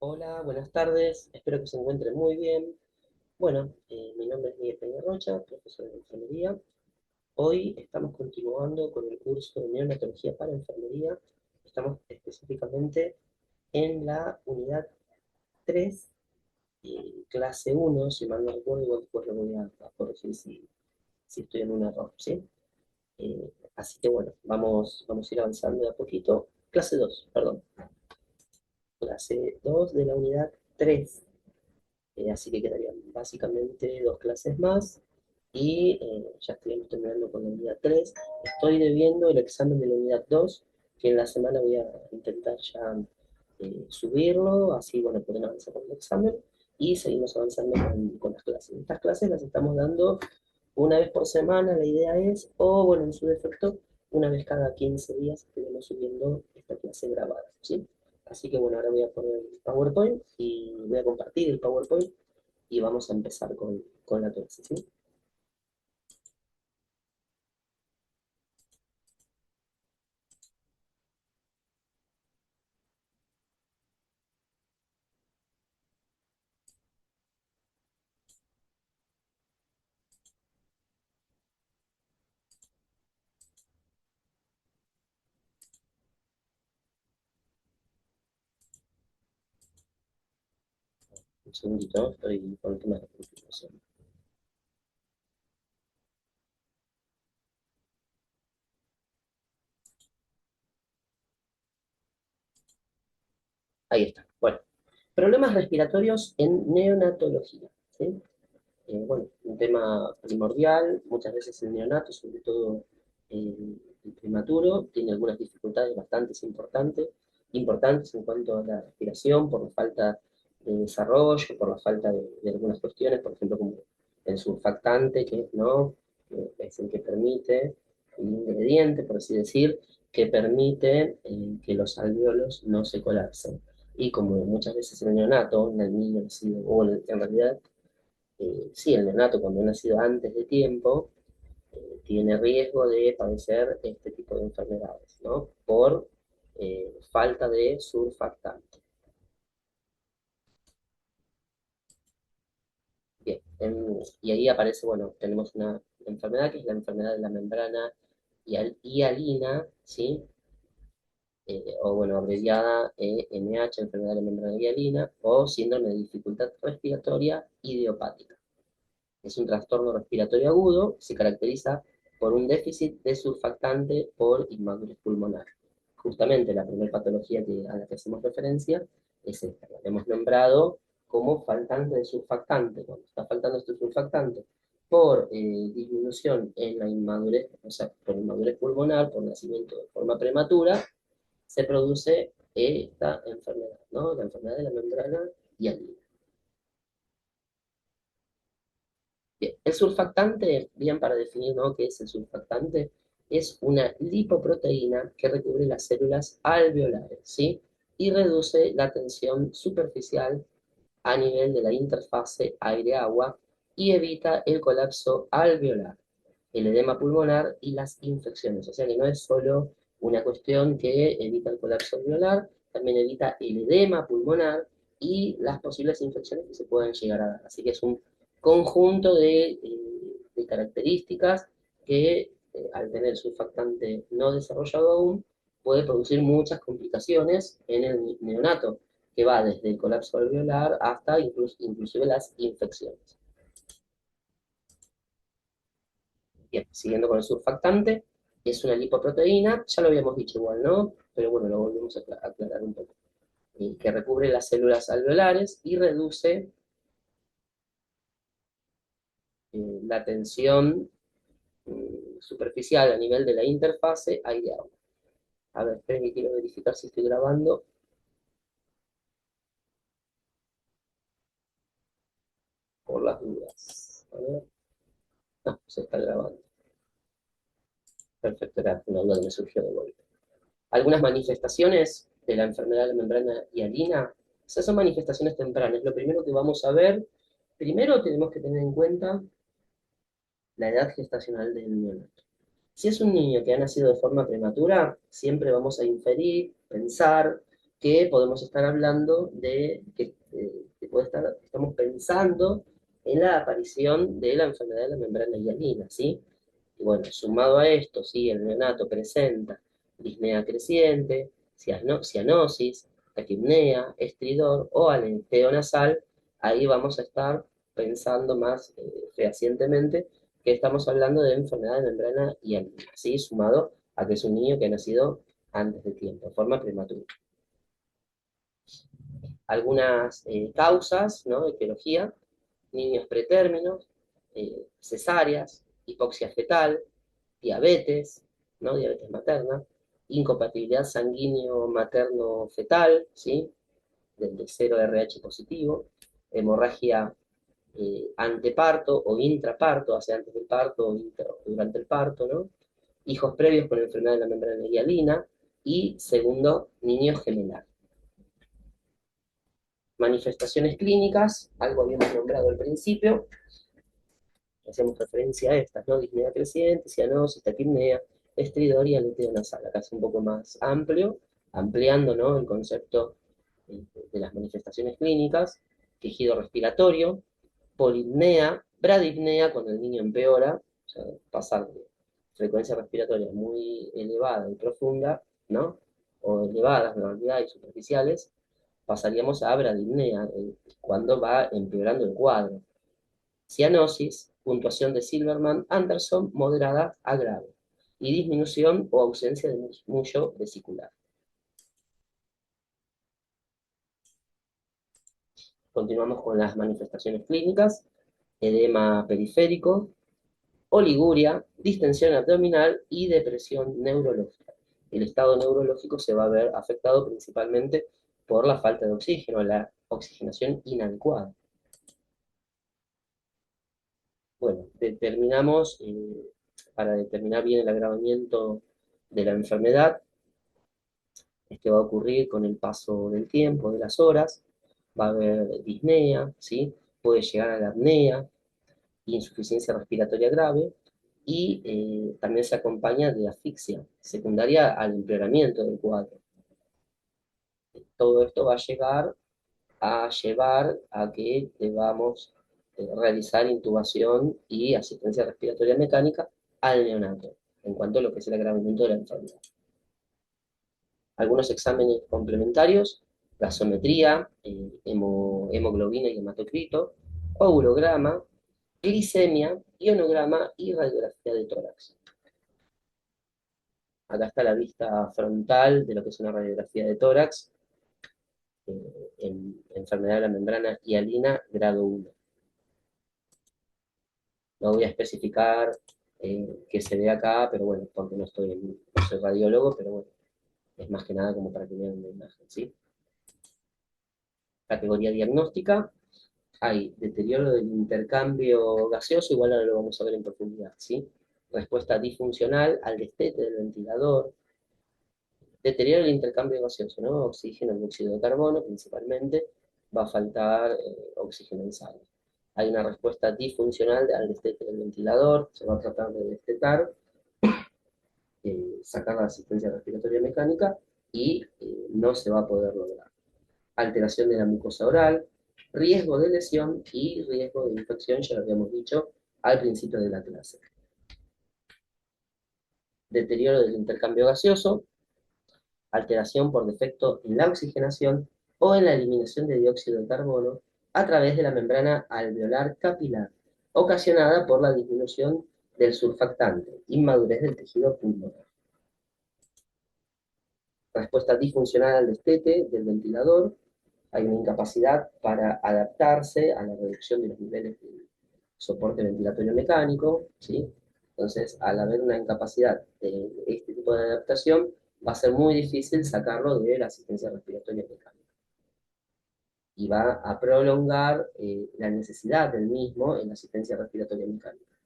Hola, buenas tardes, espero que se encuentren muy bien. Bueno, mi nombre es Miguel Peña Rocha, profesor de enfermería. Hoy estamos continuando con el curso de neonatología para enfermería. Estamos específicamente en la unidad 3, clase uno, si mal no recuerdo, igual después lo voy a corregir si estoy en un error, ¿sí? Así que bueno, vamos a ir avanzando de a poquito. Clase 2, perdón. Clase 2 de la unidad 3. Así que quedarían básicamente dos clases más y ya estaríamos terminando con la unidad 3. Estoy debiendo el examen de la unidad 2, que en la semana voy a intentar ya subirlo, así bueno, pueden avanzar con el examen y seguimos avanzando con las clases. Estas clases las estamos dando una vez por semana, la idea es, o bueno, en su defecto, una vez cada 15 días estaremos subiendo esta clase grabada, ¿sí? Así que bueno, ahora voy a poner el PowerPoint y voy a compartir el PowerPoint y vamos a empezar con la clase, ¿sí? Un segundito, estoy con el tema de la configuración. Ahí está. Bueno, problemas respiratorios en neonatología, ¿sí? Bueno, un tema primordial, muchas veces el neonato, sobre todo el prematuro, tiene algunas dificultades bastante importantes en cuanto a la respiración, por la falta de desarrollo, por la falta de algunas cuestiones, por ejemplo, como el surfactante, que no es el que permite, el ingrediente, por así decir, que permite que los alvéolos no se colapsen. Y como muchas veces el neonato, en el niño nacido, o en realidad sí, el neonato cuando ha nacido antes de tiempo tiene riesgo de padecer este tipo de enfermedades, ¿no? Por falta de surfactante. Bien, y ahí aparece, bueno, tenemos una enfermedad que es la enfermedad de la membrana hialina, ¿sí? O bueno, abreviada MH, enfermedad de la membrana hialina, o síndrome de dificultad respiratoria idiopática. Es un trastorno respiratorio agudo, se caracteriza por un déficit de surfactante por inmadurez pulmonar. Justamente la primera patología a la que hacemos referencia es esta, la que hemos nombrado como faltante de surfactante. Cuando está faltando este surfactante por disminución en la inmadurez, o sea, por inmadurez pulmonar, por nacimiento de forma prematura, se produce esta enfermedad, ¿no? La enfermedad de la membrana hialina. Bien, el surfactante, bien para definir, ¿no?, qué es el surfactante, es una lipoproteína que recubre las células alveolares, ¿sí? Y reduce la tensión superficial a nivel de la interfase aire-agua y evita el colapso alveolar, el edema pulmonar y las infecciones. O sea que no es solo una cuestión que evita el colapso alveolar, también evita el edema pulmonar y las posibles infecciones que se puedan llegar a dar. Así que es un conjunto de características que al tener surfactante no desarrollado aún, puede producir muchas complicaciones en el neonato, que va desde el colapso alveolar hasta inclusive las infecciones. Bien, siguiendo con el surfactante, es una lipoproteína, ya lo habíamos dicho igual, ¿no? Pero bueno, lo volvemos a aclarar un poco. Que recubre las células alveolares y reduce la tensión superficial a nivel de la interfase aire-agua. A ver, esperen que quiero verificar si estoy grabando por las dudas. A ver, no, se está grabando. Perfecto, era una duda que me surgió de vuelta. Algunas manifestaciones de la enfermedad de la membrana hialina, esas son manifestaciones tempranas. Lo primero que vamos a ver, primero tenemos que tener en cuenta la edad gestacional del neonato. Si es un niño que ha nacido de forma prematura, siempre vamos a inferir, pensar que podemos estar hablando que estamos pensando en la aparición de la enfermedad de la membrana hialina, ¿sí? Y bueno, sumado a esto, ¿sí? El neonato presenta disnea creciente, cianosis, taquipnea, estridor o aleteo nasal, ahí vamos a estar pensando más fehacientemente que estamos hablando de enfermedad de membrana hialina, ¿sí? Sumado a que es un niño que ha nacido antes de tiempo, de forma prematura. Algunas causas, ¿no? De etiología: niños pretérminos, cesáreas, hipoxia fetal, diabetes, ¿no? Diabetes materna, incompatibilidad sanguíneo materno-fetal, ¿sí? Del 0 RH positivo, hemorragia anteparto o intraparto, hacia antes del parto o durante el parto, ¿no? Hijos previos con enfermedad de la membrana hialina y segundo, niño gemelar. Manifestaciones clínicas, algo habíamos nombrado al principio, hacemos referencia a estas, ¿no? Disnea creciente, cianosis, taquipnea, estridor y aleteo nasal. Acá es un poco más amplio, ampliando, ¿no? El concepto de las manifestaciones clínicas: tejido respiratorio, polipnea, bradipnea cuando el niño empeora, o sea, pasar de frecuencia respiratoria muy elevada y profunda, ¿no? O elevadas, normalidades y superficiales, pasaríamos a bradipnea, cuando va empeorando el cuadro. Cianosis, puntuación de Silverman-Anderson moderada a grave, y disminución o ausencia de mullo vesicular. Continuamos con las manifestaciones clínicas: edema periférico, oliguria, distensión abdominal y depresión neurológica. El estado neurológico se va a ver afectado principalmente por la falta de oxígeno, la oxigenación inadecuada. Bueno, para determinar bien el agravamiento de la enfermedad, este va a ocurrir con el paso del tiempo, de las horas, va a haber disnea, ¿sí? Puede llegar a la apnea, insuficiencia respiratoria grave, y también se acompaña de asfixia, secundaria al empeoramiento del cuadro. Todo esto va a llevar a que debamos realizar intubación y asistencia respiratoria mecánica al neonato, en cuanto a lo que es el agravamiento de la enfermedad. Algunos exámenes complementarios: gasometría, hemoglobina y hematocrito, coagulograma, glicemia, ionograma y radiografía de tórax. Acá está la vista frontal de lo que es una radiografía de tórax en enfermedad de la membrana hialina grado 1. No voy a especificar qué se ve acá, pero bueno, porque no soy radiólogo, pero bueno, es más que nada como para que vean la imagen, ¿sí? Categoría diagnóstica: hay deterioro del intercambio gaseoso, igual ahora lo vamos a ver en profundidad, ¿sí? Respuesta disfuncional al destete del ventilador, deterioro del intercambio gaseoso, ¿no? Oxígeno y dióxido de carbono principalmente, va a faltar oxígeno en sangre. Hay una respuesta disfuncional al destete del ventilador, se va a tratar de destetar, sacar la asistencia respiratoria mecánica y no se va a poder lograr. Alteración de la mucosa oral, riesgo de lesión y riesgo de infección, ya lo habíamos dicho al principio de la clase. Deterioro del intercambio gaseoso, alteración por defecto en la oxigenación o en la eliminación de dióxido de carbono a través de la membrana alveolar capilar, ocasionada por la disminución del surfactante, inmadurez del tejido pulmonar. Respuesta disfuncional al destete del ventilador: hay una incapacidad para adaptarse a la reducción de los niveles de soporte ventilatorio mecánico, ¿sí? Entonces, al haber una incapacidad de este tipo de adaptación, va a ser muy difícil sacarlo de la asistencia respiratoria mecánica. Y va a prolongar la necesidad del mismo en la asistencia respiratoria mecánica.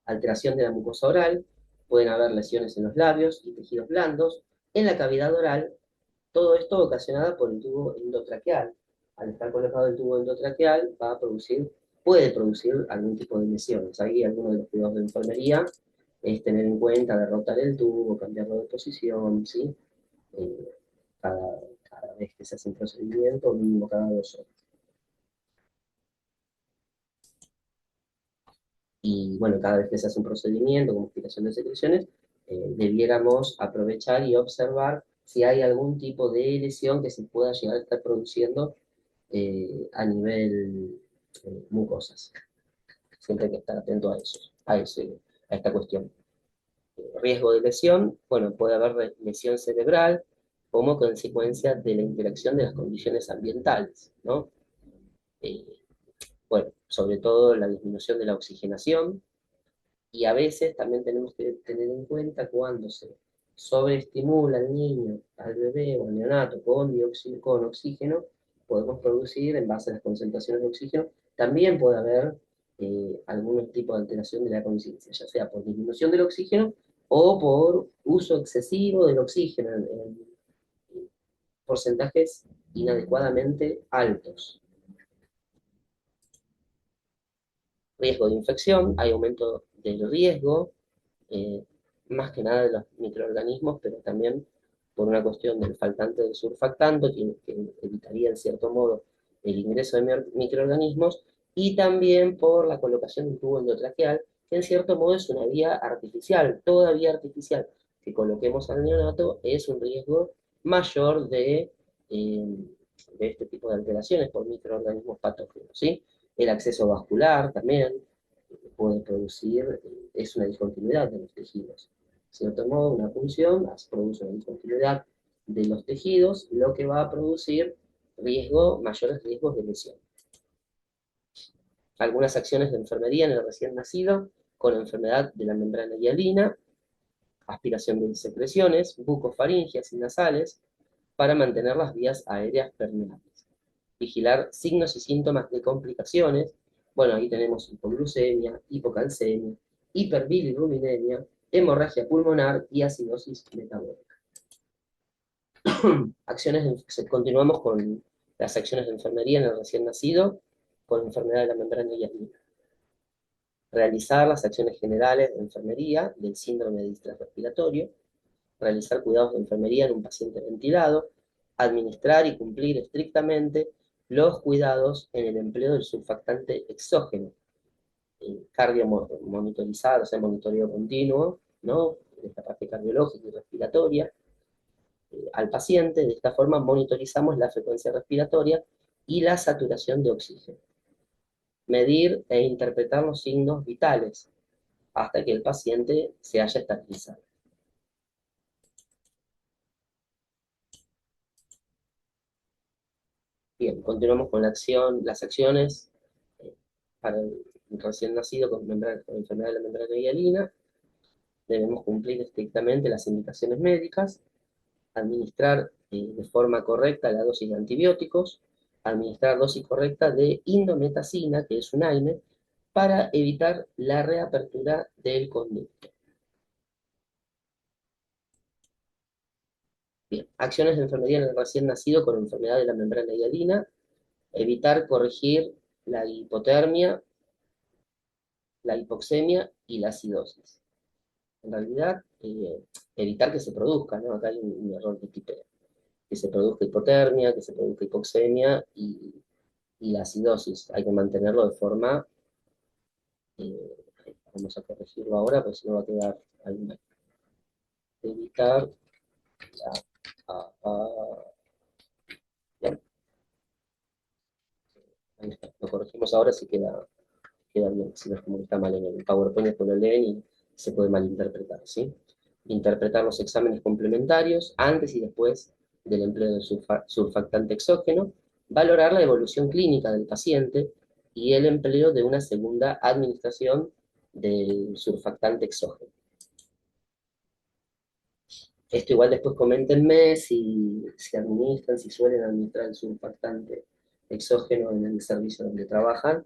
Alteración de la mucosa oral: pueden haber lesiones en los labios y tejidos blandos, en la cavidad oral, todo esto ocasionado por el tubo endotraqueal. Al estar colocado el tubo endotraqueal, puede producir algún tipo de lesiones. Ahí algunos de los cuidados de enfermería es tener en cuenta derrotar el tubo, cambiarlo de posición, ¿sí? Eh, cada vez que se hace un procedimiento, mínimo cada 2 horas. Y bueno, cada vez que se hace un procedimiento como explicación de secreciones, debiéramos aprovechar y observar si hay algún tipo de lesión que se pueda llegar a estar produciendo a nivel mucosas. Siempre hay que estar atento a eso, a esta cuestión. Riesgo de lesión, bueno, puede haber lesión cerebral como consecuencia de la interacción de las condiciones ambientales, ¿no? Eh, bueno, sobre todo la disminución de la oxigenación, y a veces también tenemos que tener en cuenta cuando se sobreestimula al niño, al bebé o al neonato con dióxido, con oxígeno, podemos producir, en base a las concentraciones de oxígeno, también puede haber algún tipo de alteración de la conciencia, ya sea por disminución del oxígeno o por uso excesivo del oxígeno en porcentajes inadecuadamente altos. Riesgo de infección, hay aumento del riesgo, eh, más que nada de los microorganismos, pero también por una cuestión del faltante del surfactante, que evitaría en cierto modo el ingreso de microorganismos, y también por la colocación de un tubo endotraqueal, que en cierto modo es una vía artificial, toda vía artificial que coloquemos al neonato es un riesgo mayor de este tipo de alteraciones por microorganismos patógenos, ¿sí? El acceso vascular también puede producir, es una discontinuidad de los tejidos. De cierto modo, una punción produce una discontinuidad de los tejidos, lo que va a producir mayores riesgos de lesión. Algunas acciones de enfermería en el recién nacido con enfermedad de la membrana hialina, aspiración de secreciones bucofaringias y nasales para mantener las vías aéreas permeables. Vigilar signos y síntomas de complicaciones. Bueno, ahí tenemos hipoglucemia, hipocalcemia, hiperbilirrubinemia, hemorragia pulmonar y acidosis metabólica. Continuamos con las acciones de enfermería en el recién nacido con enfermedad de la membrana hialina. Realizar las acciones generales de enfermería del síndrome de distrés respiratorio, realizar cuidados de enfermería en un paciente ventilado, administrar y cumplir estrictamente los cuidados en el empleo del surfactante exógeno, cardio monitorizado, o sea, monitoreo continuo, ¿no? De esta parte cardiológica y respiratoria, al paciente. De esta forma monitorizamos la frecuencia respiratoria y la saturación de oxígeno. Medir e interpretar los signos vitales hasta que el paciente se haya estabilizado. Bien, continuamos con las acciones para el recién nacido con enfermedad de la membrana hialina. Debemos cumplir estrictamente las indicaciones médicas, administrar de forma correcta la dosis de antibióticos, administrar dosis correcta de indometacina, que es un AINE, para evitar la reapertura del conducto. Bien, acciones de enfermería en el recién nacido con enfermedad de la membrana hialina, evitar corregir la hipotermia, la hipoxemia y la acidosis. En realidad, evitar que se produzca, ¿no? Acá hay un error de tipeo. Que se produzca hipotermia, que se produzca hipoxemia y la acidosis. Hay que mantenerlo de forma, vamos a corregirlo ahora, porque si no va a quedar ahí mal. Evitar la, bien, ahí está. Lo corregimos ahora si queda bien, si no es como que está mal en el PowerPoint, después lo leen y se puede malinterpretar, ¿sí? Interpretar los exámenes complementarios antes y después del empleo del surfactante exógeno, valorar la evolución clínica del paciente y el empleo de una segunda administración del surfactante exógeno. Esto igual después coméntenme si administran, si suelen administrar el surfactante exógeno en el servicio donde trabajan,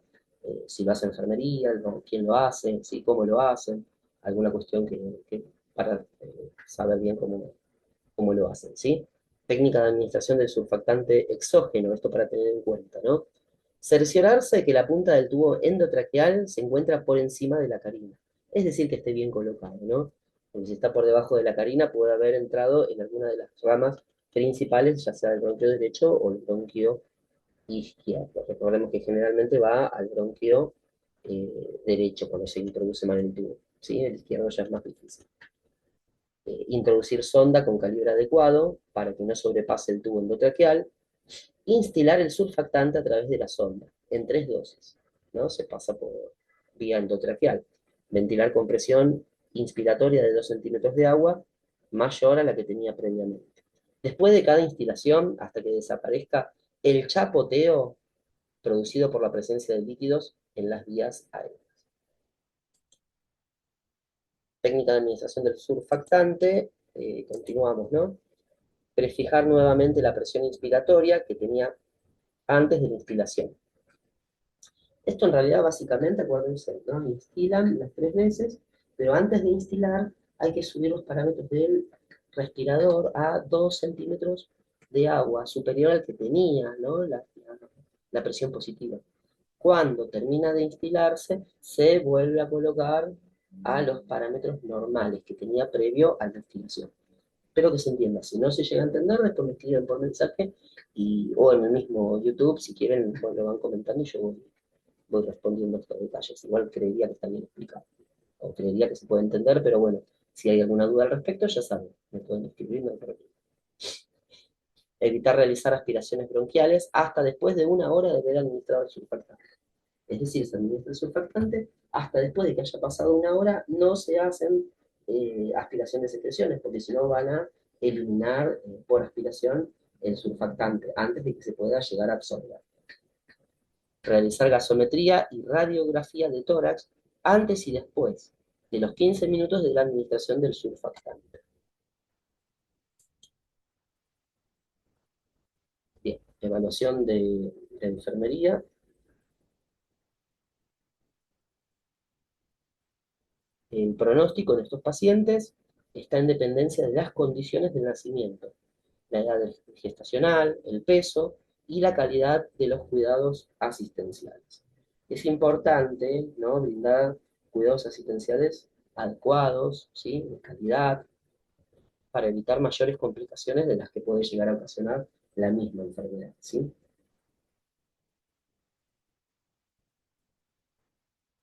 si lo hace enfermería, quién lo hace, ¿sí? Cómo lo hacen, alguna cuestión que para saber bien cómo lo hacen, ¿sí? Técnica de administración del surfactante exógeno, esto para tener en cuenta, ¿no? Cerciorarse de que la punta del tubo endotraqueal se encuentra por encima de la carina. es decir, que esté bien colocado, ¿no? Porque si está por debajo de la carina, puede haber entrado en alguna de las ramas principales, ya sea el bronquio derecho o el bronquio izquierdo. Recordemos que generalmente va al bronquio derecho cuando se introduce mal el tubo, ¿sí? El izquierdo ya es más difícil. Introducir sonda con calibre adecuado para que no sobrepase el tubo endotraqueal. Instilar el surfactante a través de la sonda en 3 dosis, ¿no? Se pasa por vía endotraqueal. Ventilar con presión inspiratoria de 2 centímetros de agua mayor a la que tenía previamente. Después de cada instilación, hasta que desaparezca el chapoteo producido por la presencia de líquidos en las vías aéreas. Técnica de administración del surfactante, continuamos, ¿no? Prefijar nuevamente la presión inspiratoria que tenía antes de la instilación. Esto en realidad básicamente, acuérdense, ¿no? Instilan las 3 veces, pero antes de instilar hay que subir los parámetros del respirador a 2 centímetros de agua, superior al que tenía, ¿no? La presión positiva. Cuando termina de instilarse, se vuelve a colocar a los parámetros normales que tenía previo a la instilación. Espero que se entienda. Si no se llega a entender, después me escriben por mensaje o en el mismo YouTube, si quieren, pues lo van comentando y yo voy respondiendo estos detalles. Igual creería que está bien explicado, o creería que se puede entender, pero bueno, si hay alguna duda al respecto, ya saben, me pueden escribir, no hay problema. Evitar realizar aspiraciones bronquiales hasta después de 1 hora de haber administrado el surfactante. Es decir, se administra el surfactante hasta después de que haya pasado 1 hora, no se hacen aspiración de secreciones, porque si no van a eliminar por aspiración el surfactante antes de que se pueda llegar a absorber. Realizar gasometría y radiografía de tórax antes y después de los 15 minutos de la administración del surfactante. Bien, evaluación de enfermería. El pronóstico de estos pacientes está en dependencia de las condiciones del nacimiento, la edad gestacional, el peso y la calidad de los cuidados asistenciales. Es importante, ¿no?, brindar cuidados asistenciales adecuados, ¿sí?, de calidad, para evitar mayores complicaciones de las que puede llegar a ocasionar la misma enfermedad, ¿sí?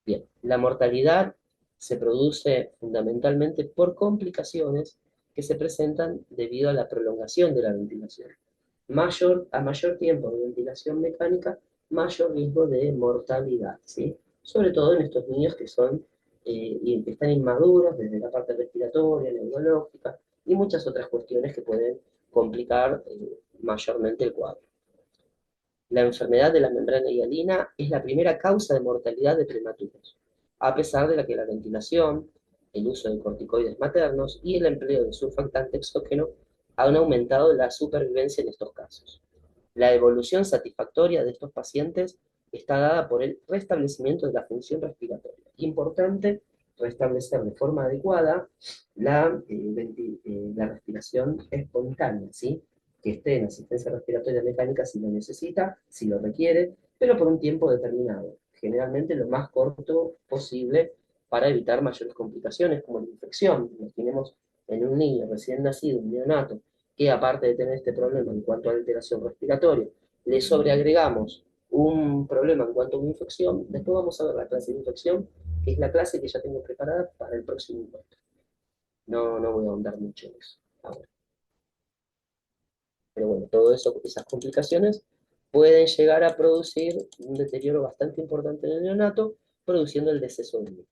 Bien, la mortalidad se produce fundamentalmente por complicaciones que se presentan debido a la prolongación de la ventilación. A mayor tiempo de ventilación mecánica, mayor riesgo de mortalidad, ¿sí? Sobre todo en estos niños que y que están inmaduros desde la parte respiratoria, neurológica y muchas otras cuestiones que pueden complicar mayormente el cuadro. La enfermedad de la membrana hialina es la primera causa de mortalidad de prematuros, a pesar de que la ventilación, el uso de corticoides maternos y el empleo de surfactante exógeno han aumentado la supervivencia en estos casos. La evolución satisfactoria de estos pacientes está dada por el restablecimiento de la función respiratoria. Importante restablecer de forma adecuada la respiración espontánea, ¿sí? Que esté en asistencia respiratoria mecánica si lo necesita, si lo requiere, pero por un tiempo determinado, generalmente lo más corto posible para evitar mayores complicaciones como la infección. Imaginemos en un niño recién nacido, un neonato, que aparte de tener este problema en cuanto a alteración respiratoria, le sobreagregamos un problema en cuanto a una infección, después vamos a ver la clase de infección, que es la clase que ya tengo preparada para el próximo encuentro. No voy a ahondar mucho en eso ahora. Pero bueno, todo eso, esas complicaciones pueden llegar a producir un deterioro bastante importante en el neonato, produciendo el deceso del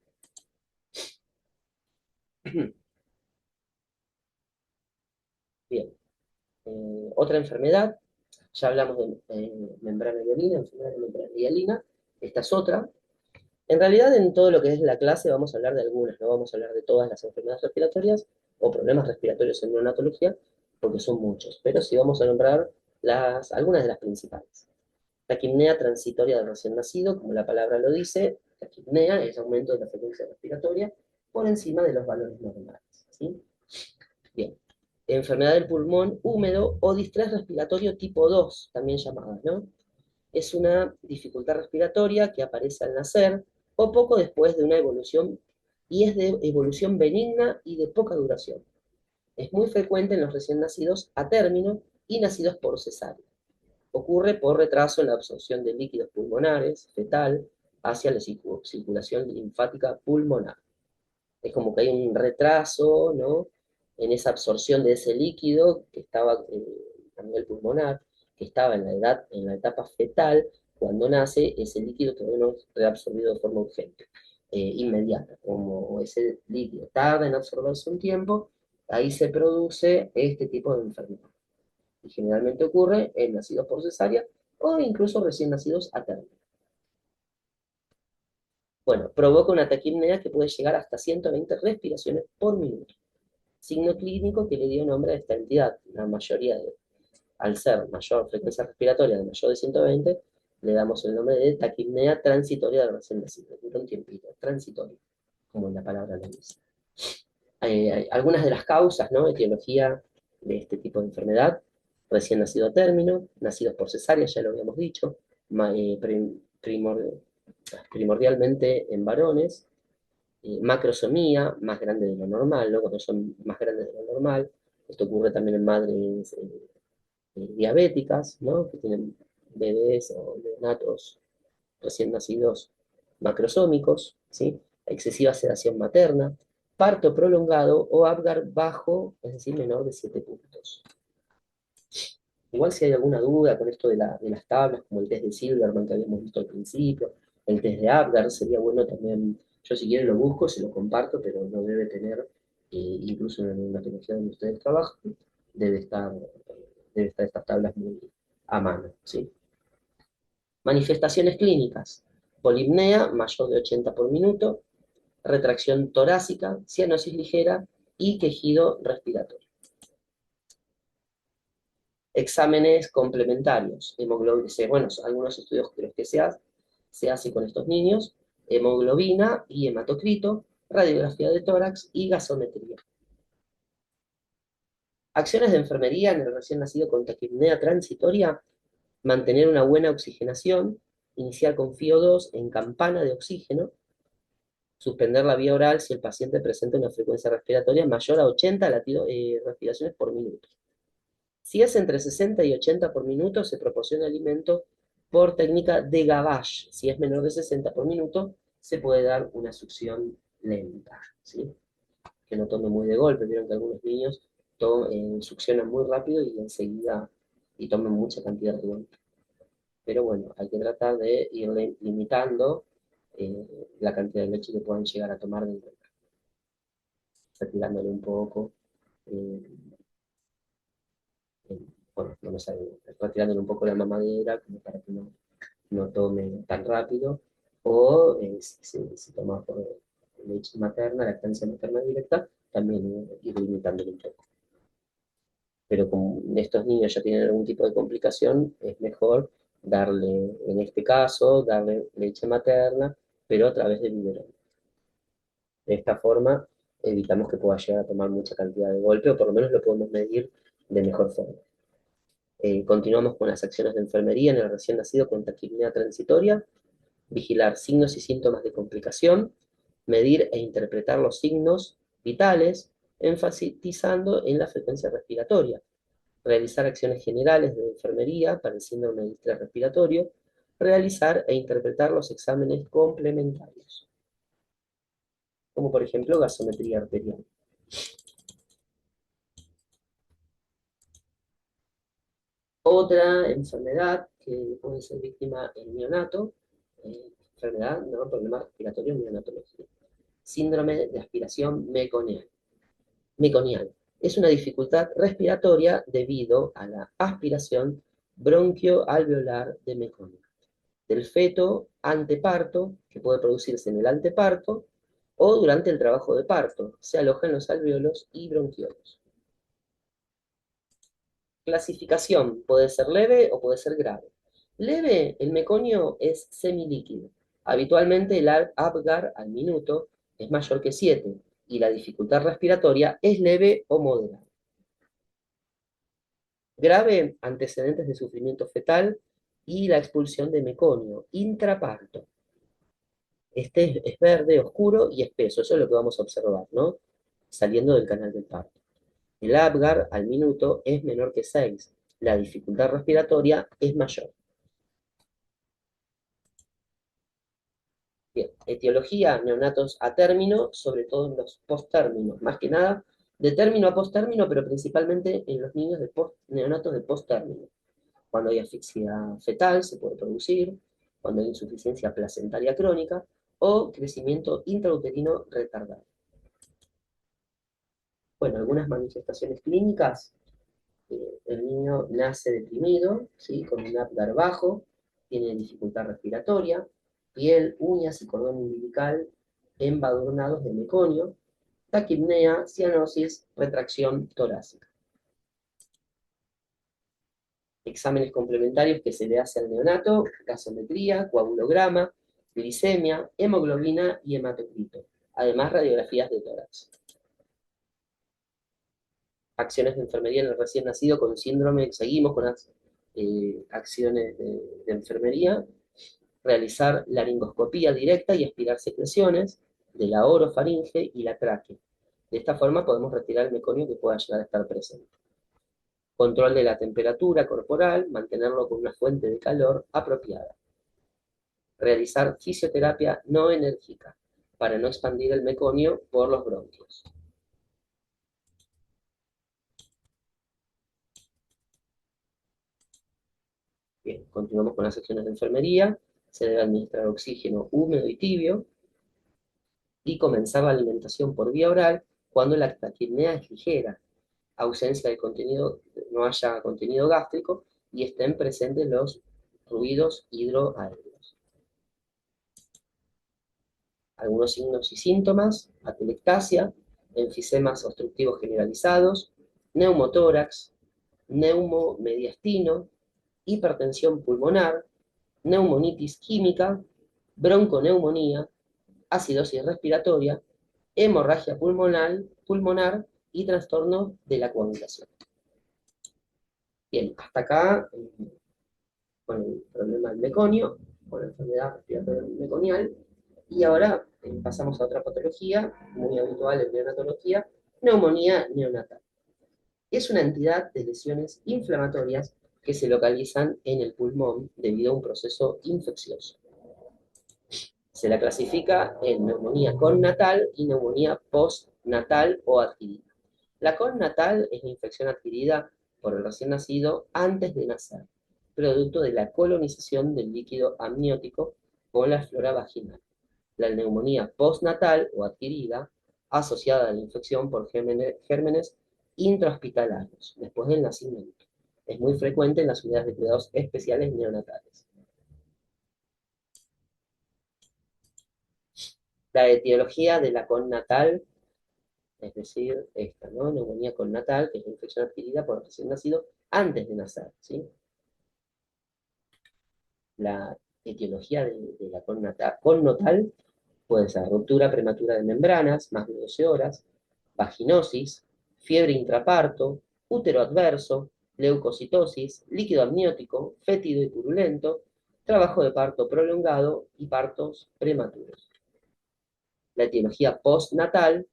niño. Bien, otra enfermedad, ya hablamos de membrana hialina, enfermedad de membrana hialina, esta es otra. En realidad, en todo lo que es la clase vamos a hablar de algunas, no vamos a hablar de todas las enfermedades respiratorias o problemas respiratorios en neonatología, porque son muchos, pero sí vamos a nombrar algunas de las principales. Taquipnea transitoria del recién nacido, como la palabra lo dice, taquipnea es aumento de la frecuencia respiratoria por encima de los valores normales, ¿sí? Bien. Enfermedad del pulmón húmedo o distrés respiratorio tipo 2, también llamada, ¿no? Es una dificultad respiratoria que aparece al nacer o poco después de una evolución y es de evolución benigna y de poca duración. Es muy frecuente en los recién nacidos a término y nacidos por cesárea. Ocurre por retraso en la absorción de líquidos pulmonares, fetal, hacia la circulación linfática pulmonar. Es como que hay un retraso, ¿no?, en esa absorción de ese líquido que estaba a nivel pulmonar, que estaba en la etapa fetal. Cuando nace, ese líquido todavía no es reabsorbido de forma urgente, inmediata. Como ese líquido tarda en absorberse un tiempo, ahí se produce este tipo de enfermedad. Y generalmente ocurre en nacidos por cesárea o incluso recién nacidos a término. Bueno, provoca una taquipnea que puede llegar hasta 120 respiraciones por minuto, signo clínico que le dio nombre a esta entidad. La mayoría al ser mayor frecuencia respiratoria de mayor de 120, le damos el nombre de taquipnea transitoria del recién nacido. Dura un tiempito, transitoria, como la palabra lo dice. Algunas de las causas, ¿no?, etiología de este tipo de enfermedad: recién nacido a término, nacidos por cesárea, ya lo habíamos dicho, primordialmente en varones, macrosomía, más grande de lo normal, ¿no?, cuando son más grandes de lo normal. Esto ocurre también en madres diabéticas, ¿no?, que tienen bebés o neonatos recién nacidos macrosómicos, ¿sí? Excesiva sedación materna, parto prolongado o Apgar bajo, es decir, menor de 7 puntos. Igual si hay alguna duda con esto de las tablas, como el test de Silverman que habíamos visto al principio, el test de Apgar, sería bueno también, yo si quieren lo busco, se lo comparto, pero lo debe tener, incluso en la tecnología donde ustedes trabajan, debe estar, debe estar estas tablas muy a mano, ¿sí? Manifestaciones clínicas: polipnea mayor de 80 por minuto, retracción torácica, cianosis ligera y quejido respiratorio. Exámenes complementarios: bueno, algunos estudios de los que se hace con estos niños: hemoglobina y hematocrito, radiografía de tórax y gasometría. Acciones de enfermería en el recién nacido con taquipnea transitoria: mantener una buena oxigenación, iniciar con FiO2 en campana de oxígeno, suspender la vía oral si el paciente presenta una frecuencia respiratoria mayor a 80 respiraciones por minuto. Si es entre 60 y 80 por minuto, se proporciona alimento por técnica de gavage. Si es menor de 60 por minuto, se puede dar una succión lenta, ¿sí? Que no tome muy de golpe. Vieron que algunos niños succionan muy rápido y enseguida y toman mucha cantidad de golpe. Pero bueno, hay que tratar de ir limitando la cantidad de leche que puedan llegar a tomar de golpe, retirándole un poco. eh, bueno, no me sale, retirándole un poco la mamadera como para que no tome tan rápido, o si toma por leche materna, lactancia materna directa, también ir limitándole un poco. Pero como estos niños ya tienen algún tipo de complicación, es mejor darle, en este caso, darle leche materna, pero a través del biberón. De esta forma, evitamos que pueda llegar a tomar mucha cantidad de golpe, o por lo menos lo podemos medir de mejor forma. Continuamos con las acciones de enfermería en el recién nacido con taquipnea transitoria: vigilar signos y síntomas de complicación, medir e interpretar los signos vitales, enfatizando en la frecuencia respiratoria, realizar acciones generales de enfermería para el síndrome de distrés respiratorio, realizar e interpretar los exámenes complementarios, como por ejemplo gasometría arterial. Otra enfermedad que puede ser víctima el neonato, enfermedad, no, problema respiratorio en neonatología: síndrome de aspiración meconial. Es una dificultad respiratoria debido a la aspiración bronquioalveolar de meconio del feto anteparto, que puede producirse en el anteparto o durante el trabajo de parto. Se aloja en los alveolos y bronquiolos. Clasificación: puede ser leve o puede ser grave. Leve: el meconio es semilíquido. Habitualmente el Apgar al minuto es mayor que 7 y la dificultad respiratoria es leve o moderada. Grave: antecedentes de sufrimiento fetal y la expulsión de meconio, intraparto. Este es verde, oscuro y espeso, eso es lo que vamos a observar, ¿no? Saliendo del canal del parto. El Apgar al minuto es menor que 6. La dificultad respiratoria es mayor. Bien, etiología, neonatos a término, sobre todo en los post-términos, más que nada de término a post-término, pero principalmente en los niños de neonatos de post-término. Cuando hay asfixia fetal se puede producir, cuando hay insuficiencia placentaria crónica o crecimiento intrauterino retardado. Bueno, algunas manifestaciones clínicas: el niño nace deprimido, ¿sí? Con un Apgar bajo, tiene dificultad respiratoria, piel, uñas y cordón umbilical embadurnados de meconio, taquipnea, cianosis, retracción torácica. Exámenes complementarios que se le hace al neonato: gasometría, coagulograma, glicemia, hemoglobina y hematocrito. Además, radiografías de tórax. Acciones de enfermería en el recién nacido con síndrome, seguimos con las acciones de enfermería: realizar laringoscopía directa y aspirar secreciones de la orofaringe y la tráquea. De esta forma podemos retirar el meconio que pueda llegar a estar presente. Control de la temperatura corporal, mantenerlo con una fuente de calor apropiada. Realizar fisioterapia no enérgica para no expandir el meconio por los bronquios. Bien, continuamos con las acciones de enfermería. Se debe administrar oxígeno húmedo y tibio y comenzar la alimentación por vía oral cuando la taquipnea es ligera, ausencia de contenido, no haya contenido gástrico y estén presentes los ruidos hidroaéreos. Algunos signos y síntomas: atelectasia, enfisemas obstructivos generalizados, neumotórax, neumomediastino, hipertensión pulmonar, neumonitis química, bronconeumonía, acidosis respiratoria, hemorragia pulmonar y trastorno de la coagulación. Bien, hasta acá con el problema del meconio, con la enfermedad respiratoria meconial, y ahora pasamos a otra patología muy habitual en neonatología: neumonía neonatal. Es una entidad de lesiones inflamatorias que se localizan en el pulmón debido a un proceso infeccioso. Se la clasifica en neumonía connatal y neumonía postnatal o adquirida. La connatal es la infección adquirida por el recién nacido antes de nacer, producto de la colonización del líquido amniótico con la flora vaginal. La neumonía postnatal o adquirida, asociada a la infección por gérmenes intrahospitalarios después del nacimiento. Es muy frecuente en las unidades de cuidados especiales neonatales. La etiología de la connatal, es decir, esta, ¿no? Neumonía connatal, que es la infección adquirida por el recién nacido antes de nacer, ¿sí? La etiología de la connotal puede ser ruptura prematura de membranas, más de 12 horas, vaginosis, fiebre intraparto, útero adverso, leucocitosis, líquido amniótico, fétido y purulento, trabajo de parto prolongado y partos prematuros. La etiología postnatal: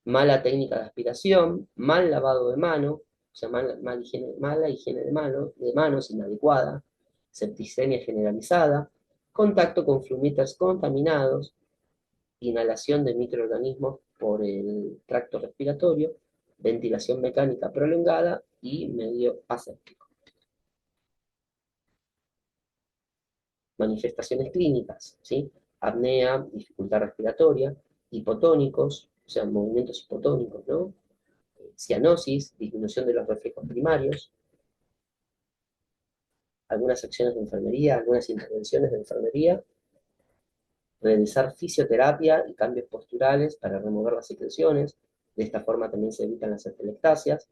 mala técnica de aspiración, mal lavado de mano, o sea, mala higiene de manos inadecuada, septicemia generalizada, contacto con flumitas contaminados, inhalación de microorganismos por el tracto respiratorio, ventilación mecánica prolongada y medio aséptico. Manifestaciones clínicas, ¿sí? Apnea, dificultad respiratoria, hipotónicos, o sea, movimientos hipotónicos, ¿no? Cianosis, disminución de los reflejos primarios, algunas acciones de enfermería, algunas intervenciones de enfermería: realizar fisioterapia y cambios posturales para remover las secreciones, de esta forma también se evitan las atelectasias;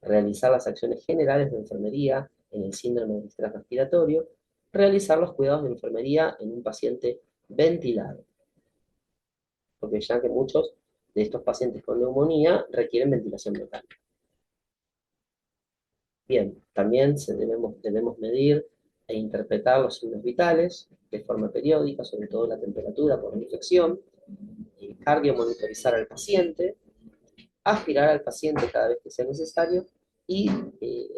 realizar las acciones generales de enfermería en el síndrome de distrés respiratorio; realizar los cuidados de enfermería en un paciente ventilado, porque ya que muchos de estos pacientes con neumonía requieren ventilación mecánica. Bien, también debemos medir e interpretar los signos vitales de forma periódica, sobre todo la temperatura por la infección, cardiomonitorizar al paciente, aspirar al paciente cada vez que sea necesario y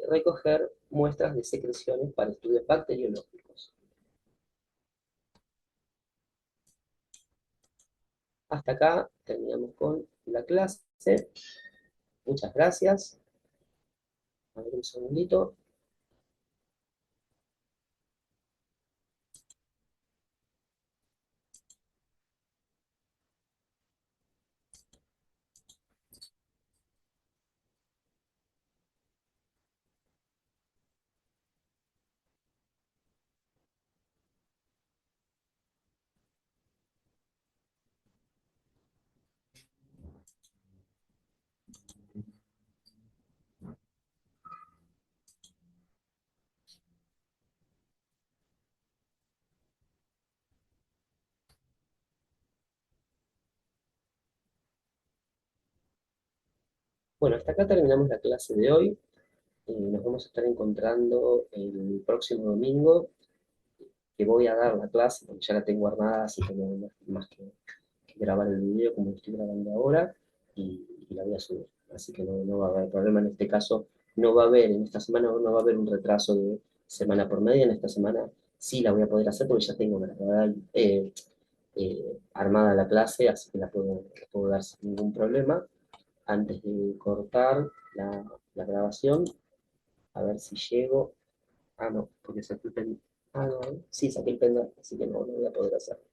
recoger muestras de secreciones para estudios bacteriológicos. Hasta acá terminamos con la clase. Muchas gracias. A ver un segundito. Bueno, hasta acá terminamos la clase de hoy. Nos vamos a estar encontrando el próximo domingo, que voy a dar la clase, porque ya la tengo armada, así que no hay más que grabar el video como lo estoy grabando ahora, y la voy a subir. Así que no va a haber problema en este caso. No va a haber, en esta semana no va a haber un retraso de semana por media. En esta semana sí la voy a poder hacer porque ya tengo grabada, armada la clase, así que la puedo dar sin ningún problema. Antes de cortar la grabación, a ver si llego. Ah, no, porque saqué el pendrive. Ah, no, sí, saqué el pendrive, así que no voy a poder hacerlo.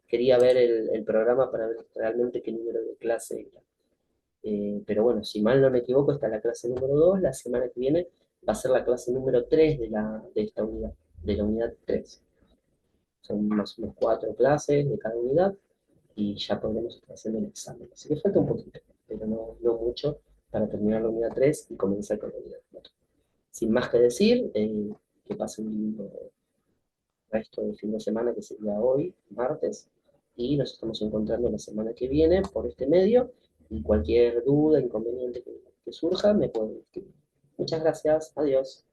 Quería ver el programa para ver realmente qué número de clase era. Pero bueno, si mal no me equivoco, está la clase número 2. La semana que viene va a ser la clase número 3 de esta unidad, de la unidad 3. Son más o menos 4 clases de cada unidad y ya podremos estar haciendo el examen. Así que falta un poquito, pero no mucho para terminar la unidad 3 y comenzar con la unidad 4. Sin más que decir, que pasen un lindo resto del fin de semana, que sería hoy, martes, y nos estamos encontrando la semana que viene por este medio, y cualquier duda, inconveniente que surja, me pueden escribir. Muchas gracias, adiós.